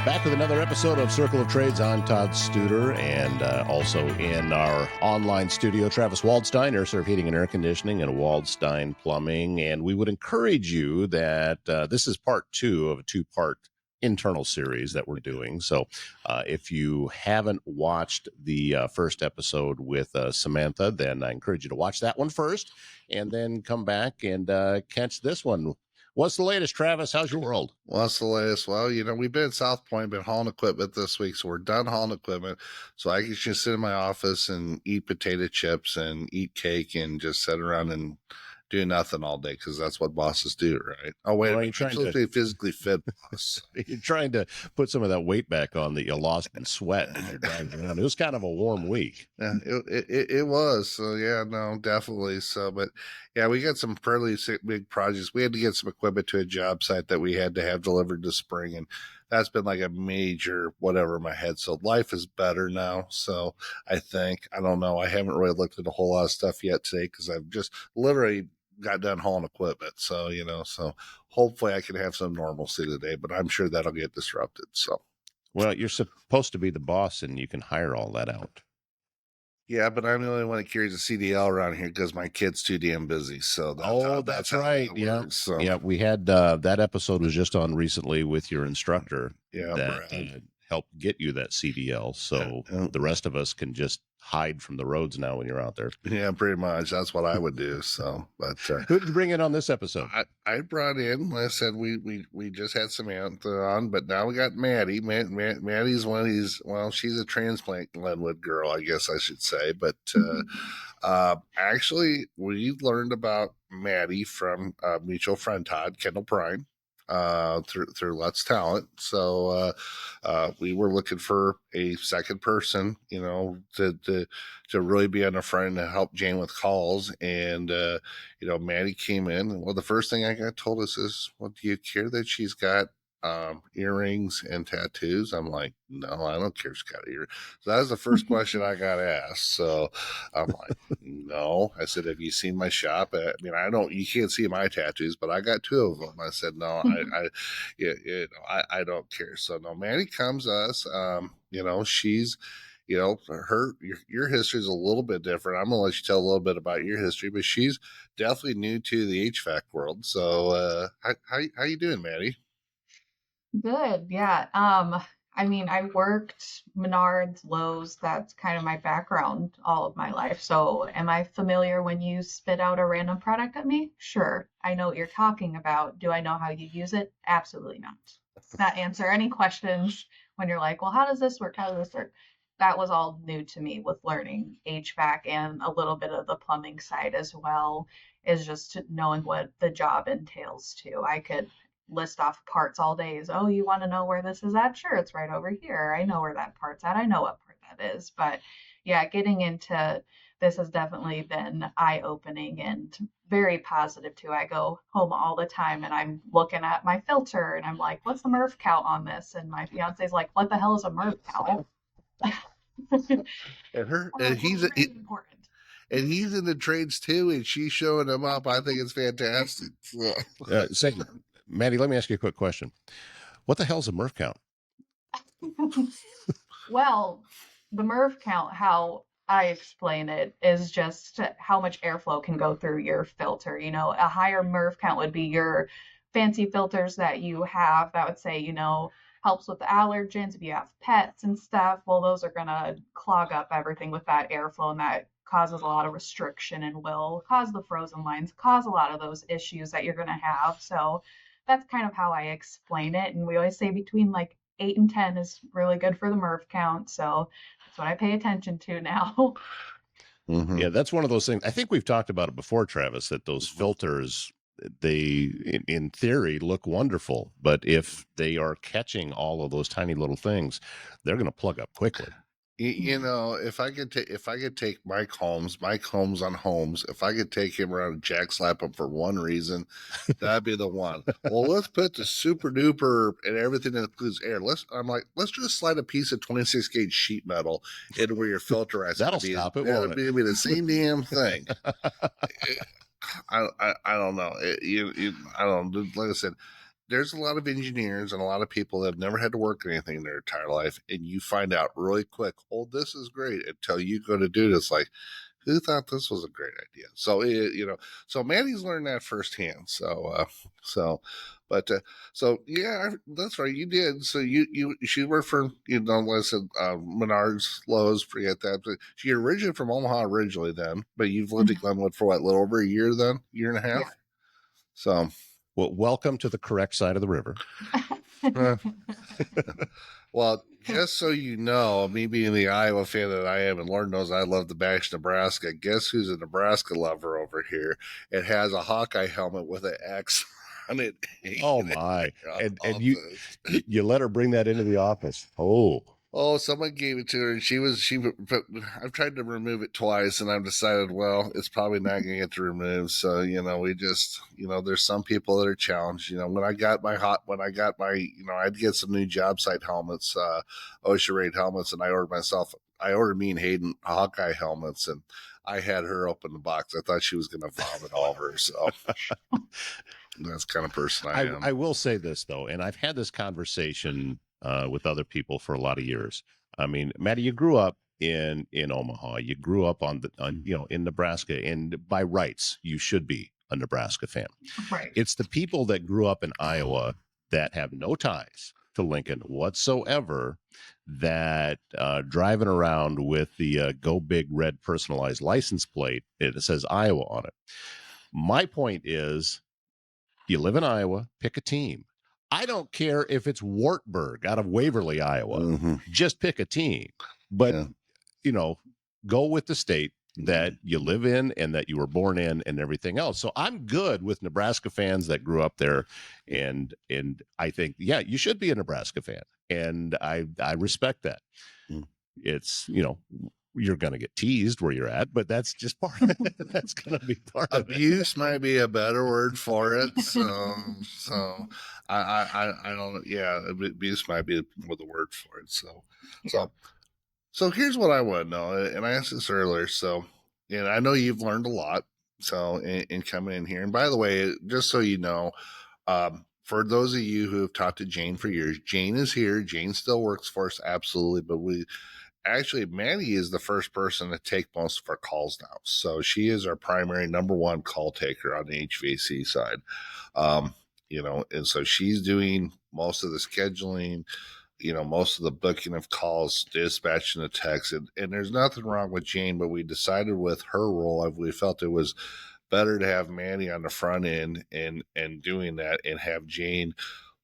Back with another episode of Circle of Trades. I'm Todd Studer, and also in our online studio, Travis Waldstein, Air Serv Heating and Air Conditioning, and Waldstein Plumbing. And we would encourage you that this is part 2 of a 2-part internal series that we're doing. So if you haven't watched the first episode with Samantha, then I encourage you to watch that one first, and then come back and catch this one. What's the latest, Travis? How's your world? What's the latest? Well, we've been at South Point, been hauling equipment this week, so we're done hauling equipment. So I can just sit in my office and eat potato chips and eat cake and just sit around and do nothing all day, because that's what bosses do, right? Oh, wait, I'm supposed to be physically fit, boss. You're trying to put some of that weight back on that you lost in sweat as you're driving around. It was kind of a warm week. Yeah, it was. So, yeah, no, definitely. So, but yeah, we got some fairly big projects. We had to get some equipment to a job site that we had to have delivered this spring. And that's been like a major whatever in my head. So life is better now. So I don't know. I haven't really looked at a whole lot of stuff yet today, because I've just literally got done hauling equipment. So, so hopefully I can have some normalcy today, but I'm sure that'll get disrupted. So. Well, you're supposed to be the boss, and you can hire all that out. Yeah, but I'm the only one that carries a CDL around here because my kid's too damn busy. So that's right. Yeah, so. Yeah, we had that episode was just on recently with your instructor. Yeah, that helped get you that CDL. So the rest of us can just hide from the roads now when you're out there. Yeah, pretty much. That's what I would do. So, but who did you bring in on this episode? I brought in. Like I said, we just had Samantha on, but now we got Maddy. Maddy's one of these. Well, she's a transplant Glenwood girl, I guess I should say. But actually, we learned about Maddy from a mutual friend, Todd Kendall Prime. Through Let's Talent. So we were looking for a second person, to really be on the front and help Jane with calls. And Maddy came in, and well, the first thing I got told is, well, do you care that she's got earrings and tattoos? I'm like, no, I don't care. She's got earrings. So that was the first question I got asked. So I'm like, no. I said, have you seen my shop? I mean, you can't see my tattoos, but I got 2 of them. I said, no, I don't care. So no, Maddy comes to us. She's, your history is a little bit different. I'm gonna let you tell a little bit about your history, but she's definitely new to the HVAC world. So how you doing, Maddy? Good, yeah. I mean, I worked Menards, Lowe's. That's kind of my background all of my life. So, am I familiar when you spit out a random product at me? Sure. I know what you're talking about. Do I know how you use it? Absolutely not. Not answer any questions when you're like, well, how does this work? How does this work? That was all new to me with learning HVAC and a little bit of the plumbing side as well, is just knowing what the job entails too. I could list off parts all day. Oh, you want to know where this is at? Sure, it's right over here. I know where that part's at. I know what part that is. But yeah, getting into this has definitely been eye-opening and very positive too. I go home all the time and I'm looking at my filter and I'm like, what's the MERV count on this? And my fiance's like, what the hell is a MERV count? and he's important. And he's in the trades too, and she's showing him up. I think it's fantastic. Maddy, let me ask you a quick question. What the hell's a MERV count? Well, the MERV count, how I explain it, is just how much airflow can go through your filter. A higher MERV count would be your fancy filters that you have that would say, helps with the allergens if you have pets and stuff. Well, those are going to clog up everything with that airflow, and that causes a lot of restriction and will cause the frozen lines, cause a lot of those issues that you're going to have. So that's kind of how I explain it. And we always say between like 8 and 10 is really good for the MERV count. So that's what I pay attention to now. Mm-hmm. Yeah, that's one of those things. I think we've talked about it before, Travis, that those filters, they, in theory, look wonderful. But if they are catching all of those tiny little things, they're going to plug up quickly. If I could take Mike Holmes on Holmes, if I could take him around and jack slap him for one reason, that'd be the one. Well, let's put the super duper and everything that includes air. Let's just slide a piece of 26 gauge sheet metal into where your filter is. That'll stop it, won't it? It'll be the same damn thing. I don't know. I don't. Like I said, there's a lot of engineers and a lot of people that have never had to work anything in their entire life, and you find out really quick, oh, this is great, until you go to do this. Like, who thought this was a great idea? So so Maddie's learned that firsthand. So, but yeah, that's right. You did. So she worked for like I said, Menards, Lowe's, forget that. But you're originally from Omaha originally, then, but you've lived in Mhm. Glenwood for what, a little over a year, then, year and a Yeah. half. So, Well, welcome to the correct side of the river. uh, well, just so you know, me being the Iowa fan that I am, and Lord knows I love the Bash Nebraska. Guess who's a Nebraska lover over here? It has a Hawkeye helmet with an X on it. Oh hanging in my! their And office. you let her bring that into the office. Oh, Oh, someone gave it to her, and but I've tried to remove it twice, and I've decided, well, it's probably not going to get removed. So, we just, there's some people that are challenged. When I got my, I'd get some new job site helmets, OSHA rated helmets, and I ordered me and Hayden Hawkeye helmets, and I had her open the box. I thought she was going to vomit all over. So that's the kind of person I am. I will say this though, and I've had this conversation with other people for a lot of years. I mean, Maddie, you grew up in Omaha. You grew up in Nebraska, and by rights, you should be a Nebraska fan. Right. It's the people that grew up in Iowa that have no ties to Lincoln whatsoever that driving around with the Go Big Red personalized license plate. It says Iowa on it. My point is, you live in Iowa, pick a team. I don't care if it's Wartburg out of Waverly, Iowa. Mm-hmm. Just pick a team. But, Yeah. Go with the state that you live in and that you were born in and everything else. So I'm good with Nebraska fans that grew up there. And I think, yeah, you should be a Nebraska fan. And I respect that. Mm. It's, you're going to get teased where you're at, but that's just part of it. That's going to be part of it. Abuse might be a better word for it. So I don't know. Yeah, abuse might be the word for it. So here's what I want to know, and I asked this earlier. So, and I know you've learned a lot. So in coming in here, and by the way, just so you know, for those of you who have talked to Jane for years, Jane is here. Jane still works for us, absolutely, but Maddie is the first person to take most of our calls now. So she is our primary number one call taker on the HVAC side. And so she's doing most of the scheduling, most of the booking of calls, dispatching the texts. And there's nothing wrong with Jane, but we decided with her role, we felt it was better to have Maddie on the front end and doing that, and have Jane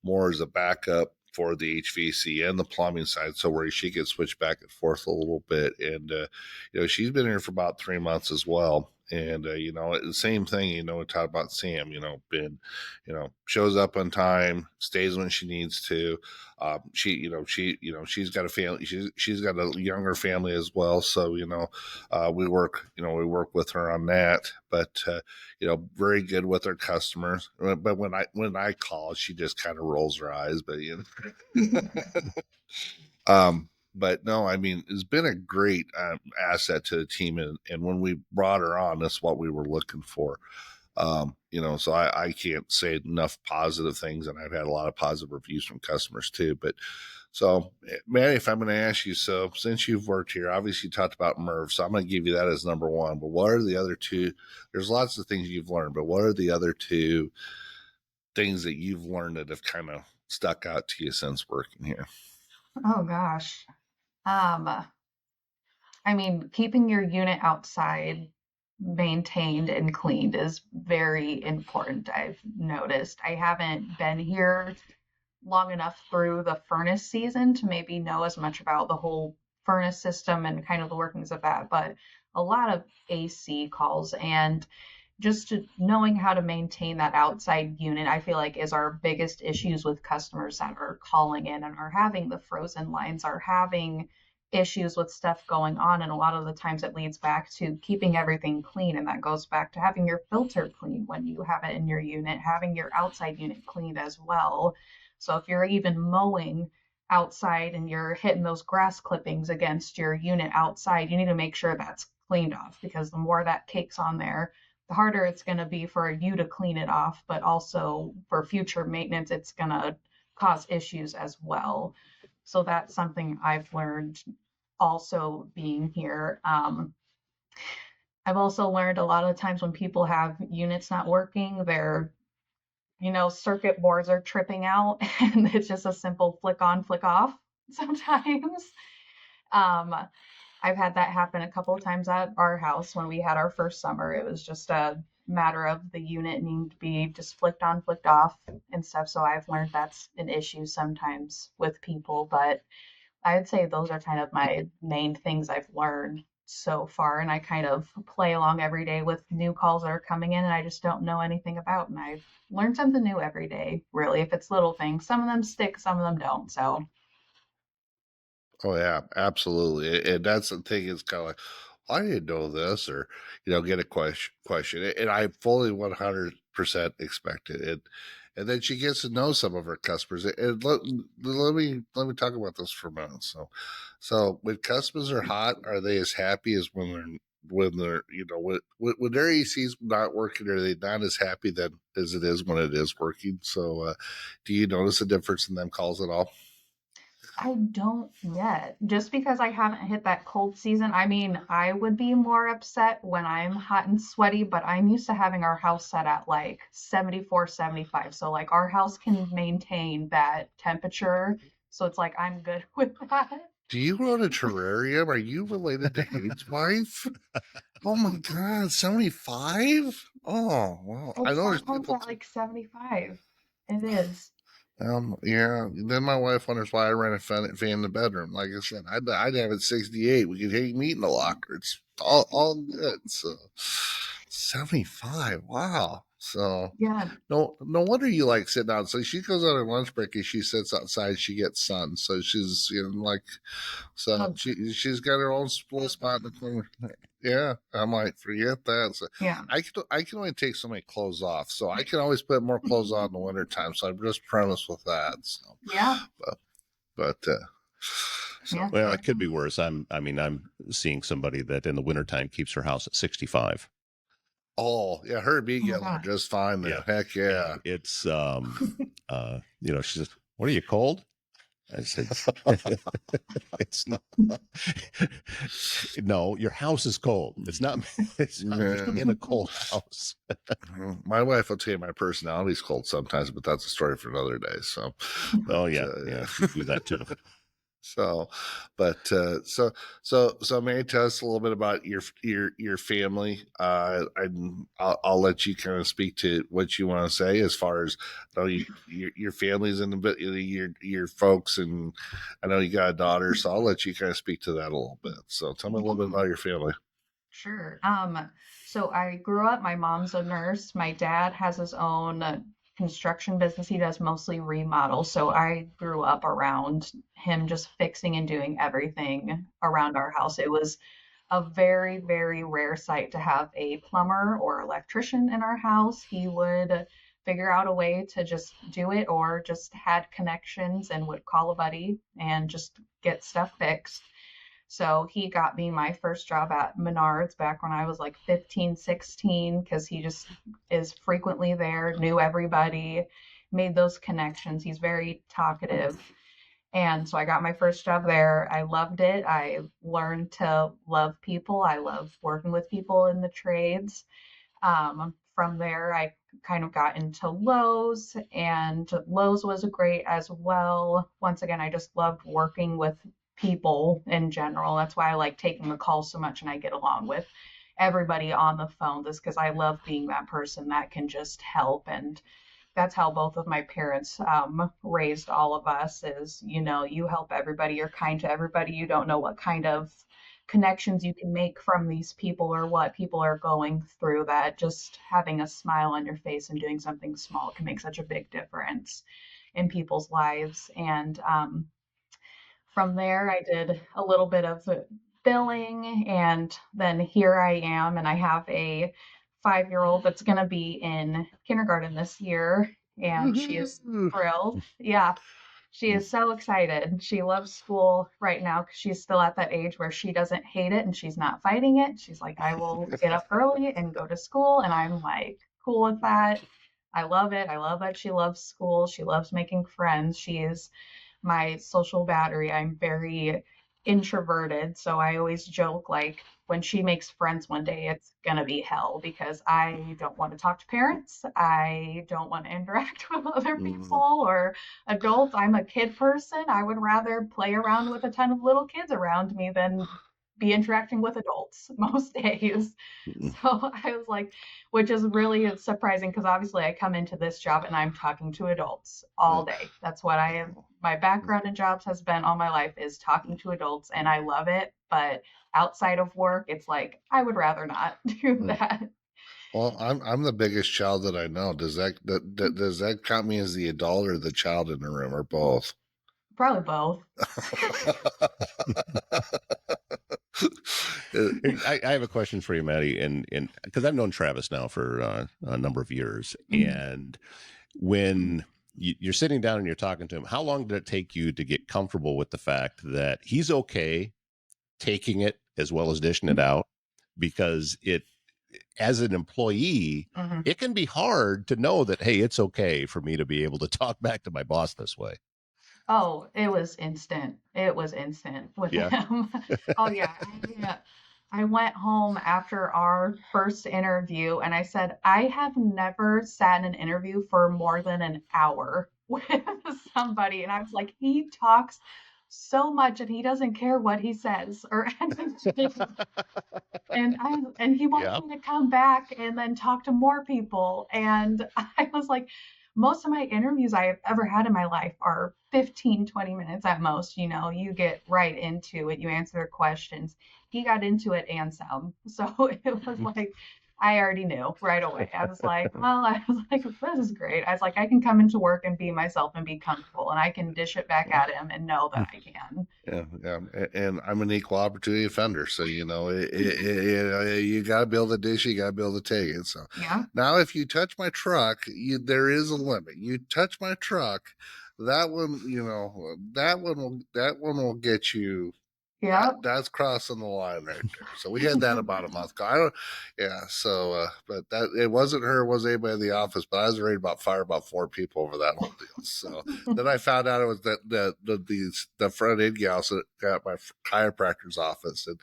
more as a backup for the HVAC and the plumbing side, so where she gets switched back and forth a little bit. And she's been here for about 3 months as well. And the same thing. We talk about Sam. Shows up on time, stays when she needs to. She's got a family. She's got a younger family as well. So we work with her on that. But very good with her customers. But when I call, she just kind of rolls her eyes. But but no, I mean, it's been a great asset to the team, and when we brought her on, that's what we were looking for. So I can't say enough positive things, and I've had a lot of positive reviews from customers too. But so, Maddie, if I'm going to ask you, so since you've worked here, obviously you talked about Merv, so I'm going to give you that as number one. But what are the other two? There's lots of things you've learned, but what are the other two things that you've learned that have kind of stuck out to you since working here? Oh gosh. Um, I mean, keeping your unit outside maintained and cleaned is very important. I've noticed. I haven't been here long enough through the furnace season to maybe know as much about the whole furnace system and kind of the workings of that, but a lot of AC calls and just knowing how to maintain that outside unit, I feel like is our biggest issues with customers that are calling in and are having the frozen lines, are having issues with stuff going on. And a lot of the times it leads back to keeping everything clean. And that goes back to having your filter clean when you have it in your unit, having your outside unit cleaned as well. So if you're even mowing outside and you're hitting those grass clippings against your unit outside, you need to make sure that's cleaned off, because the more that cakes on there, the harder it's going to be for you to clean it off, but also for future maintenance, it's going to cause issues as well. So that's something I've learned also being here. I've also learned a lot of times when people have units not working, their circuit boards are tripping out, and it's just a simple flick on, flick off sometimes. Um, I've had that happen a couple of times at our house when we had our first summer. It was just a matter of the unit needing to be just flicked on, flicked off and stuff. So I've learned that's an issue sometimes with people, but I'd say those are kind of my main things I've learned so far. And I kind of play along every day with new calls that are coming in and I just don't know anything about. And I learn something new every day, really, if it's little things. Some of them stick, some of them don't. So, Oh yeah, absolutely. And that's the thing is kind of like, I didn't know this, or get a question, and I fully 100% expect it. And then she gets to know some of her customers. And let me talk about this for a minute. So when customers are hot, are they as happy as when they're when their AC's not working? Are they not as happy then as it is when it is working? So do you notice a difference in them calls at all? I don't yet. Just because I haven't hit that cold season. I mean, I would be more upset when I'm hot and sweaty, but I'm used to having our house set at like 74, 75. So like our house can maintain that temperature. So it's like I'm good with that. Do you own a terrarium? Are you related to Hate's wife? Oh my God, 75? Oh, well, I It's know there's sometimes people. at like 75. It is. Yeah. Then my wife wonders why I rent a fan in the bedroom. Like I said, I'd have it 68. We could hang meat in the locker. It's all good. So 75. Wow. So Yeah. no wonder you like sitting out. So she goes on her lunch break and she sits outside. She gets sun. So she's like, so Oh, she's got her own little spot in the corner. Yeah, I might forget that. So yeah. I can only take so many clothes off, so I can always put more clothes on in the wintertime. So I'm just premised with that. So, Yeah. but Yeah. so Well, it could be worse. I'm seeing somebody that in the wintertime keeps her house at 65. oh yeah, her and me Oh my get along gosh. just fine. Then Yeah. heck yeah. And it's she says, "What are you cold?" I said, "It's not. No, your house is cold. It's not. It's not Yeah. in a cold house." My wife will tell you my personality's cold sometimes, but that's a story for another day. So, but Oh yeah, we do that too. So, but so Mary, tell us a little bit about your family. I'll let you kind of speak to what you want to say as far as your family's in the bit your folks, and I know you got a daughter, so I'll let you kind of speak to that a little bit. So tell me a little bit Yeah. about your family. Sure. So I grew up, my mom's a nurse. My dad has his own construction business. He does mostly remodels. So I grew up around him just fixing and doing everything around our house. It was a very, very rare sight to have a plumber or electrician in our house. He would figure out a way to just do it or just had connections and would call a buddy and just get stuff fixed. So he got me my first job at Menards back when I was like 15, 16, because he just is frequently there, knew everybody, made those connections. He's very talkative. And so I got my first job there. I loved it. I learned to love people. I love working with people in the trades. From there, I kind of got into Lowe's, and Lowe's was great as well. Once again, I just loved working with people in general. That's why I like taking the calls so much and I get along with everybody on the phone, just because I love being that person that can just help. And that's how both of my parents raised all of us is, you help everybody, you're kind to everybody. You don't know what kind of connections you can make from these people or what people are going through, that just having a smile on your face and doing something small can make such a big difference in people's lives. And from there, I did a little bit of billing, and then here I am, and I have a 5-year old that's going to be in kindergarten this year, and she is Woohoo! thrilled. Yeah. She is so excited. She loves school right now because she's still at that age where she doesn't hate it and she's not fighting it. She's like, I will get up early and go to school. And I'm like, cool with that. I love it. I love that she loves school. She loves making friends. She is my social battery. I'm very introverted, so I always joke like when she makes friends one day, it's gonna be hell because I don't want to talk to parents. I don't want to interact with other Mhm. people or adults. I'm a kid person. I would rather play around with a ton of little kids around me than be interacting with adults most days. Mm-mm. So I was like, which is really surprising because obviously I come into this job and I'm talking to adults all day. That's what I have. My background in jobs has been all my life is talking to adults and I love it. But outside of work, it's like I would rather not do that. Well, I'm the biggest child that I know. Does that count me as the adult or the child in the room, or both? Probably both. I have a question for you, Maddie, and because I've known Travis now for a number of years, Mhm. and when you're sitting down and you're talking to him, how long did it take you to get comfortable with the fact that he's okay taking it as well as dishing it out? Because it, as an employee, Mhm. it can be hard to know that, hey, it's okay for me to be able to talk back to my boss this way. Oh, it was instant. It was instant with Yeah. him. Oh yeah. I went home after our first interview and I said, I have never sat in an interview for more than an hour with somebody. And I was like, he talks so much and he doesn't care what he says or anything. And he wants Yeah. me to come back and then talk to more people. And I was like, most of my interviews I have ever had in my life are 15, 20 minutes at most. You know, you get right into it, you answer their questions. He got into it and some. So it was like, I already knew right away. I was like, well, I was like, this is great. I was like, I can come into work and be myself and be comfortable, and I can dish it back at him and know that I can. Yeah, yeah, and I'm an equal opportunity offender, so you know you got to be able to dish, you got to be able to take it. So Yeah. now, if you touch my truck, there is a limit. You touch my truck, that one, that one will get you. Yep. That's crossing the line right there. So we had that about a month ago. I don't, yeah. So, but that it wasn't her, it wasn't anybody in the office, but I was ready about fire about 4 people over that whole deal. So then I found out it was the front end gals that got my chiropractor's office, and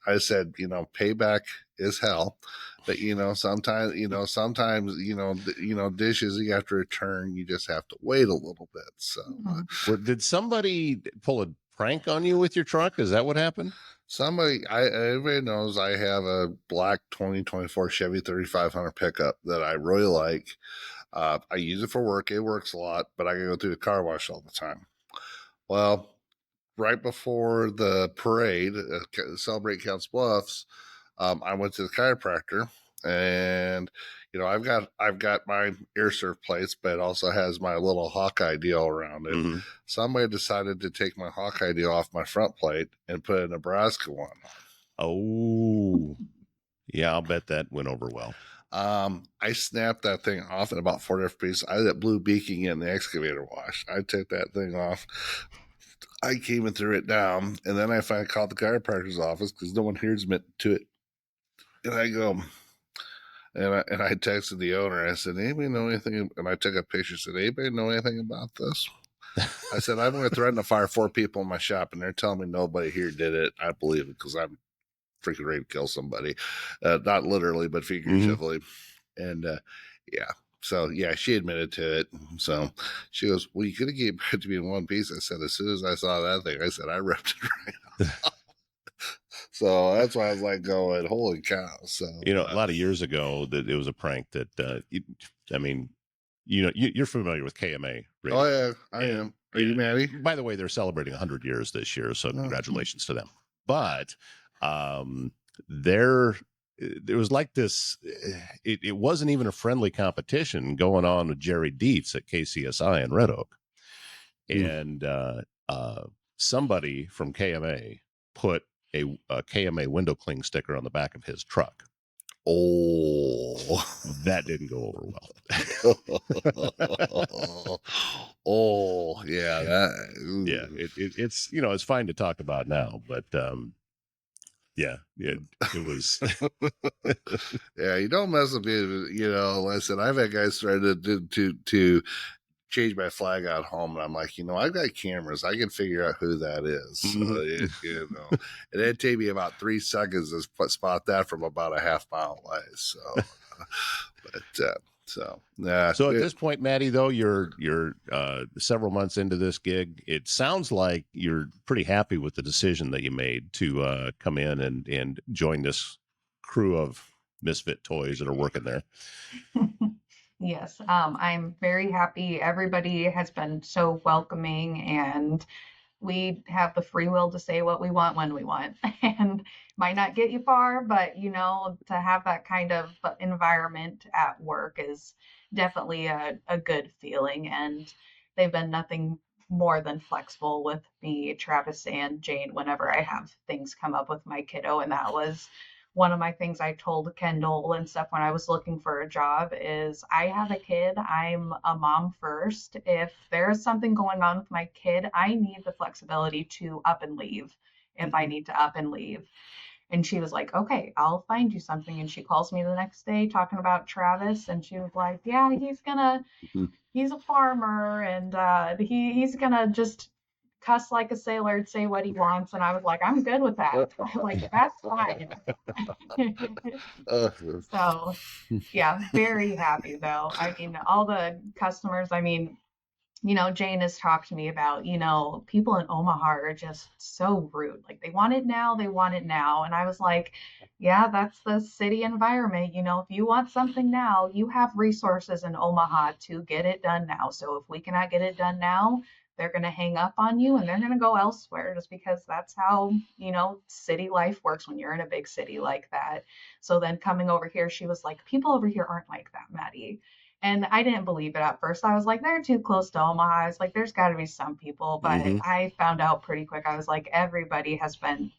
I said, payback is hell, but sometimes dishes you have to return. You just have to wait a little bit. So. Well, did somebody pull a prank on you with your truck? Is that what happened? Everybody knows I have a black 2024 Chevy 3500 pickup that I really like. I use it for work. It works a lot, but I can go through the car wash all the time. Well, right before the parade, celebrate Council Bluffs, I went to the chiropractor, and I've got my air surf plates, but it also has my little Hawkeye deal around it. Mm-hmm. Somebody decided to take my Hawkeye deal off my front plate and put a Nebraska one Oh, yeah, I'll bet that went over well. on. I snapped that thing off in about 4 different pieces. I had that blue beaking in the excavator wash. I took that thing off. I came and threw it down, and then I finally called the chiropractor's office because no one hears me to it. And I go, and I texted the owner. I said, "Anybody know anything?" And I took a picture. Said, "Anybody know anything about this?" I said, "I'm going to threaten to fire 4 people in my shop, and they're telling me nobody here did it. I believe it because I'm freaking ready to kill somebody, not literally, but Mm-hmm. figuratively." And yeah, so yeah, she admitted to it. So she goes, "Well, you could have gave it to me in one piece." I said, "As soon as I saw that thing, I said I ripped it right." So that's why I was like going, "Holy cow!" So A lot of years ago, that it was a prank that, I mean, you're familiar with KMA oh radio. yeah, I And am. Are you Maddie? by the way, they're celebrating 100 years this year, so Oh. congratulations to them. But um, there was like this. It wasn't even a friendly competition going on with Jerry Dietz at KCSI in Red Oak, Mm. and somebody from KMA put a KMA window cling sticker on the back of his truck. Oh. That didn't go over well. Oh Yeah, Yeah, it's it's fine to talk about now, but yeah, it was. yeah, you don't mess with me. Listen, I've had guys try to change my flag out home, and I'm like, I've got cameras. I can figure out who that is. So, and it'd take me about 3 seconds to spot that from about a half mile away. So, yeah. So at this point, Maddie, though you're several months into this gig, it sounds like you're pretty happy with the decision that you made to come in and join this crew of misfit toys that are working there. Yes, I'm very happy. Everybody has been so welcoming, and we have the free will to say what we want when we want. And might not get you far, but to have that kind of environment at work is definitely a good feeling. And they've been nothing more than flexible with me, Travis, and Jane whenever I have things come up with my kiddo. And that was one of my things I told Kendall and stuff when I was looking for a job is I have a kid. I'm a mom first. If there's something going on with my kid, I need the flexibility to up and leave if I need to up and leave. And she was like, okay, I'll find you something. And she calls me the next day talking about Travis. And she was like, yeah, he's a farmer and he's gonna just cuss like a sailor and say what he wants. And I was like, I'm good with that. I'm like, that's fine. So yeah, very happy though. I mean, all the customers, Jane has talked to me about, people in Omaha are just so rude. Like they want it now, they want it now. And I was like, yeah, that's the city environment. If you want something now, you have resources in Omaha to get it done now. So if we cannot get it done now, they're going to hang up on you and they're going to go elsewhere just because that's how, city life works when you're in a big city like that. So then coming over here, she was like, people over here aren't like that, Maddie. And I didn't believe it at first. I was like, they're too close to Omaha. I was like, there's got to be some people. But I found out pretty quick. I was like, everybody has been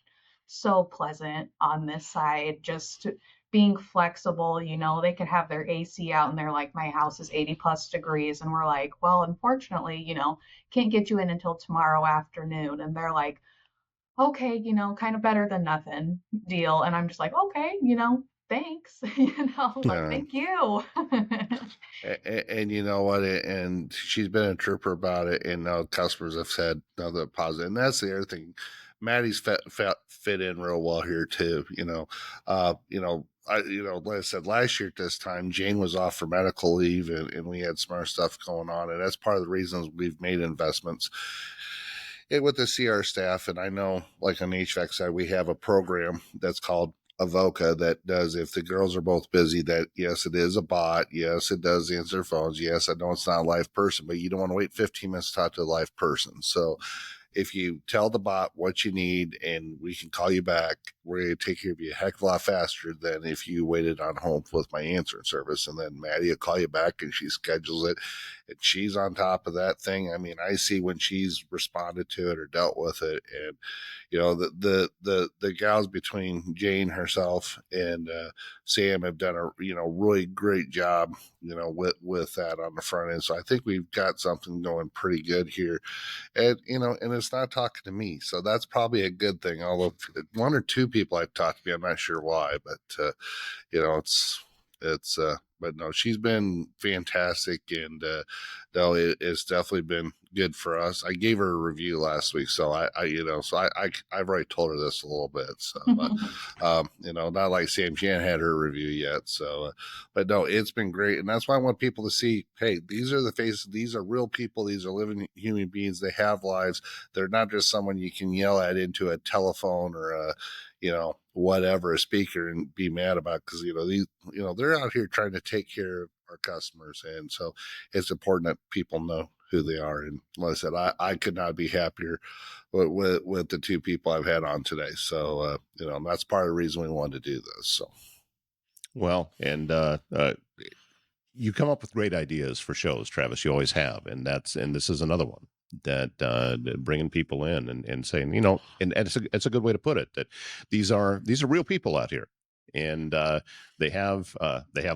so pleasant on this side, just being flexible. They could have their AC out and they're like, my house is 80 plus degrees. And we're like, well, unfortunately, can't get you in until tomorrow afternoon. And they're like, okay, kind of better than nothing deal. And I'm just like, okay, thanks. Like, Yeah. thank you. And you know what? And she's been a trooper about it. And customers have said another positive. And that's the other thing. Maddie's fit in real well here too. Like I said, last year at this time, Jane was off for medical leave, and we had some other stuff going on, and that's part of the reasons we've made investments with the CR staff. And I know, like on the HVAC side, we have a program that's called Avoca that does, if the girls are both busy, that yes, it is a bot. Yes, it does answer phones. Yes, I know it's not a live person, but you don't want to wait 15 minutes to talk to a live person. So if you tell the bot what you need and we can call you back, we're going to take care of you a heck of a lot faster than if you waited on hold with my answering service. And then Maddie will call you back and she schedules it and she's on top of that thing. I mean, I see when she's responded to it or dealt with it. And, the gals between Jane herself and Sam have done a, really great job, with that on the front end. So I think we've got something going pretty good here. And and it's not talking to me, so that's probably a good thing. Although one or two people I've talked to me, I'm not sure why, but it's but no, she's been fantastic, and no, it's definitely been good for us. I gave her a review last week, so I've already told her this a little bit. So not like Sam Jan had her review yet. So, but no, it's been great, and that's why I want people to see. Hey, these are the faces. These are real people. These are living human beings. They have lives. They're not just someone you can yell at into a telephone or a whatever, a speaker, and be mad about, because they're out here trying to take care of our customers, and so it's important that people know who they are. And like I said, I could not be happier with the two people I've had on today. So that's part of the reason we wanted to do this. So well, and you come up with great ideas for shows, Travis. You always have, and this is another one that bringing people in and saying, and it's a good way to put it, that these are real people out here, and they have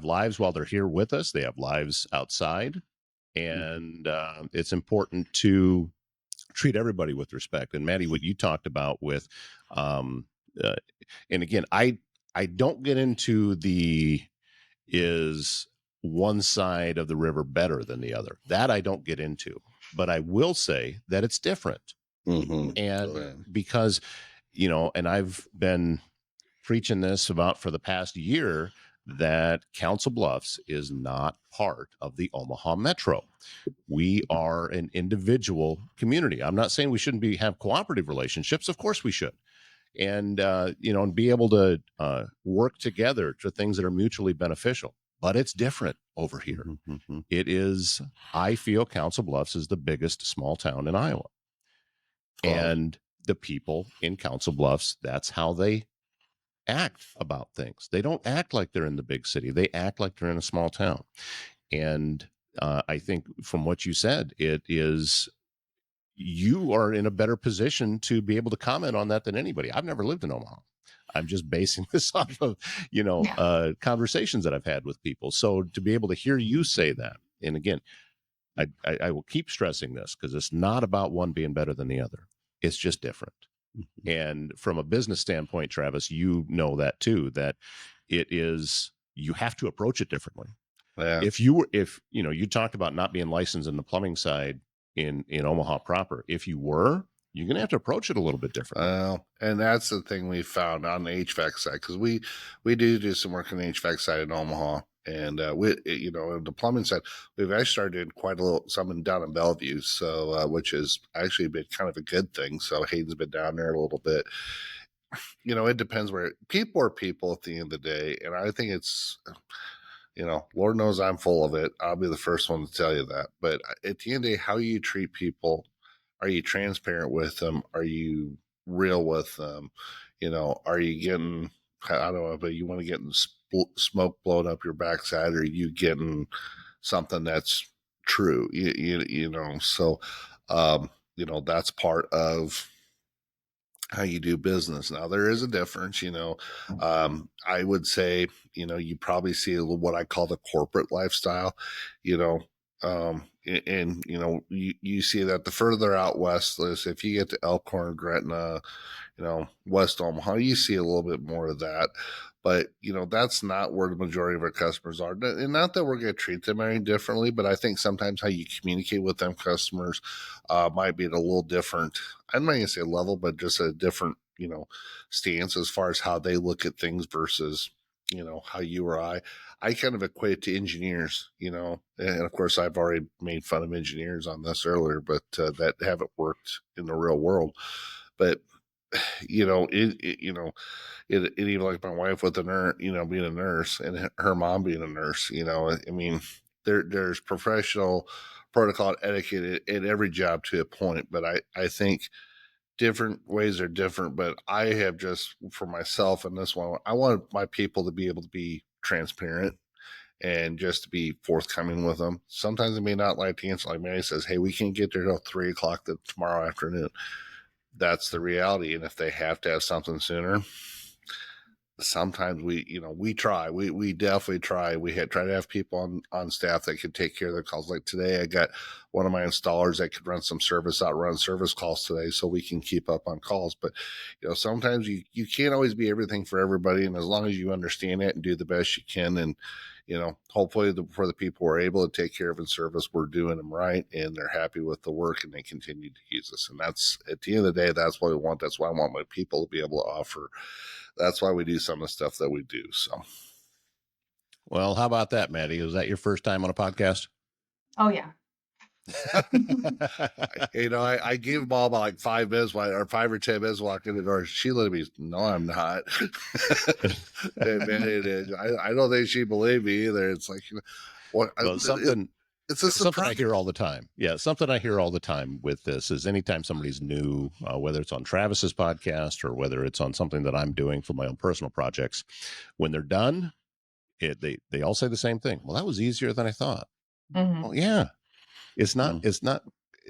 lives while they're here with us. They have lives outside, and it's important to treat everybody with respect. And Maddy, what you talked about with, um, uh, and again, I don't get into the is one side of the river better than the other. That I don't get into, but I will say that it's different. And because, and I've been preaching this about for the past year that Council Bluffs is not part of the Omaha Metro. We are an individual community. I'm not saying we shouldn't have cooperative relationships. Of course we should. And, and be able to work together to things that are mutually beneficial. But it's different over here. It is, I feel Council Bluffs is the biggest small town in Iowa. And the people in Council Bluffs, that's how they act about things. They don't act like they're in the big city. They act like they're in a small town. And I think from what you said, it is, you are in a better position to be able to comment on that than anybody. I've never lived in Omaha. I'm just basing this off of, conversations that I've had with people. So to be able to hear you say that, and again, I will keep stressing this because it's not about one being better than the other. It's just different. And from a business standpoint, Travis, you know that too, that it is, you have to approach it differently. Yeah. If you talked about not being licensed in the plumbing side in Omaha proper, if you were, you're going to have to approach it a little bit differently. And that's the thing we found on the HVAC side, because we do some work on the HVAC side in Omaha. And in the plumbing side, we've actually started doing quite a little something down in Bellevue, so which has actually been kind of a good thing. So Hayden's been down there a little bit. It depends where people are people at the end of the day, and I think it's, Lord knows I'm full of it. I'll be the first one to tell you that. But at the end of the day, how you treat people, are you transparent with them? Are you real with them? Are you getting, I don't know, but you want to get smoke blown up your backside, or are you getting something that's true? So, that's part of how you do business. Now there is a difference, I would say, you probably see what I call the corporate lifestyle, and you see that the further out west is, if you get to Elkhorn, Gretna, West Omaha, you see a little bit more of that. But, that's not where the majority of our customers are. And not that we're going to treat them any differently, but I think sometimes how you communicate with them customers might be at a little different, I'm not going to say level, but just a different, stance as far as how they look at things versus, how you or I kind of equate it to engineers, and of course I've already made fun of engineers on this earlier, but that haven't worked in the real world. But, it even like my wife with a nurse, being a nurse, and her mom being a nurse, I mean, there's professional protocol etiquette at every job to a point, but I think different ways are different. But I have just, for myself and this one, I want my people to be able to be transparent and just to be forthcoming with them. Sometimes they may not like to answer, like Mary says, hey, we can't get there till 3:00 tomorrow afternoon. That's the reality. And if they have to have something sooner, sometimes we try, we definitely try. We try to have people on staff that can take care of the calls. Like today, I got one of my installers that could run some service out, run service calls today, so we can keep up on calls. But sometimes you can't always be everything for everybody, and as long as you understand it and do the best you can, and hopefully for the people we're able to take care of in service, we're doing them right and they're happy with the work and they continue to use us. And that's, at the end of the day, that's what we want. That's why I want my people to be able to offer. That's why we do some of the stuff that we do. So, well, how about that, Maddy? Was that your first time on a podcast? Oh yeah. I gave them all about like 5 minutes or 5 or 10 minutes walking in the door. She let me, no, I'm not. I don't think she believed me either. It's like, what? Well, it's a something I hear all the time. Yeah, something I hear all the time with this is anytime somebody's new, whether it's on Travis's podcast or whether it's on something that I'm doing for my own personal projects, when they're done, they all say the same thing. Well, that was easier than I thought. Mm-hmm. Well, yeah, it's not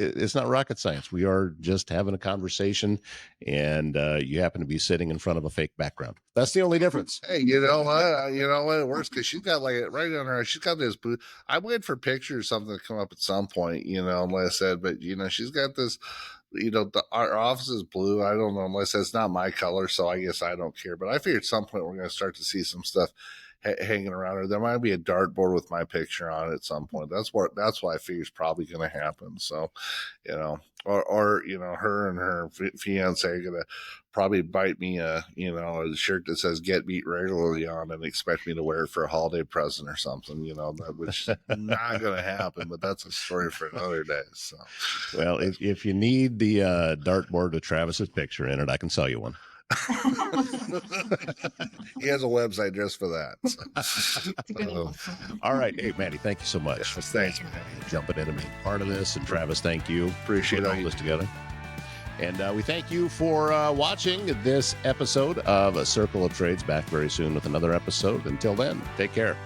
it's not rocket science. We are just having a conversation, and you happen to be sitting in front of a fake background. That's the only difference. Hey, you know what? You know what? It works because she's got like right on her. She's got this blue. I'm waiting for pictures or something to come up at some point. You know, like I said, but you know, she's got this. You know, our office is blue. I don't know unless it's not my color, so I guess I don't care. But I figure at some point we're going to start to see some stuff hanging around her. There might be a dartboard with my picture on it at some point. That's what I figure is probably going to happen. So, you know, or you know, her and her fiance are going to probably bite me a shirt that says "Get Beat regularly" on and expect me to wear it for a holiday present or something. You know, which is not going to happen. But that's a story for another day. So, well, if you need the dartboard with Travis's picture in it, I can sell you one. He has a website just for that. All right. Hey, Maddy, thank you so much. Yes, thanks, man. Jumping in and being part of this. And Travis, thank you. Appreciate all this together. And we thank you for watching this episode of A Circle of Trades. Back very soon with another episode. Until then, take care.